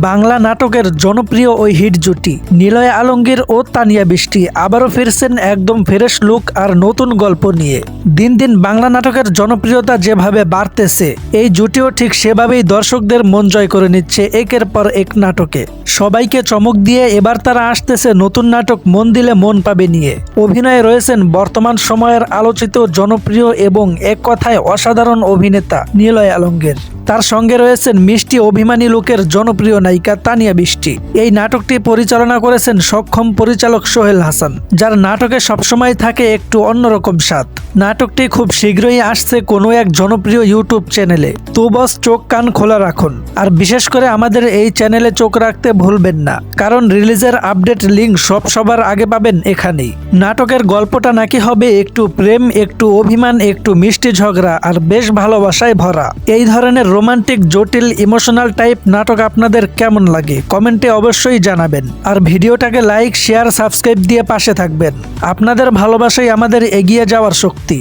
বাংলা নাটকের জনপ্রিয় ওই হিট জুটি নিলয় আলমগীর ও তানিয়া বৃষ্টি আবারও ফিরছেন একদম ফ্রেশ লুক আর নতুন গল্প নিয়ে। দিন দিন বাংলা নাটকের জনপ্রিয়তা যেভাবে বাড়তেছে, এই জুটিও ঠিক সেভাবেই দর্শকদের মন জয় করে নিচ্ছে একের পর এক নাটকে। সবাইকে চমক দিয়ে এবার তারা আসতেছে নতুন নাটক মন দিলে মন পাবে নিয়ে। অভিনয়ে রয়েছেন বর্তমান সময়ের আলোচিত, জনপ্রিয় এবং এক কথায় অসাধারণ অভিনেতা নিলয় আলমগীর। তার সঙ্গে রয়েছেন মিষ্টি অভিমানী লোকের জনপ্রিয় নায়িকা তানিয়া বৃষ্টি। এই নাটকটি পরিচালনা করেছেন সক্ষম পরিচালক সোহেল হাসান, যার নাটকে সবসময় থাকে একটু অন্যরকম স্বাদ। নাটকটি খুব শীঘ্রই আসছে কোনো এক জনপ্রিয় ইউটিউব চ্যানেলে। তো বস, চোখ কান খোলা রাখুন, আর বিশেষ করে আমাদের এই চ্যানেলে চোখ রাখতে ভুলবেন না, কারণ রিলিজের আপডেট লিঙ্ক সবার আগে পাবেন এখানেই। নাটকের গল্পটা নাকি হবে একটু প্রেম, একটু অভিমান, একটু মিষ্টি ঝগড়া আর বেশ ভালোবাসায় ভরা। এই ধরনের রোমান্টিক, জটিল, ইমোশনাল টাইপ নাটক আপনাদের কেমন লাগে কমেন্টে অবশ্যই জানাবেন। আর ভিডিওটাকে লাইক, শেয়ার, সাবস্ক্রাইব দিয়ে পাশে থাকবেন। আপনাদের ভালোবাসাই আমাদের এগিয়ে যাওয়ার শক্তি।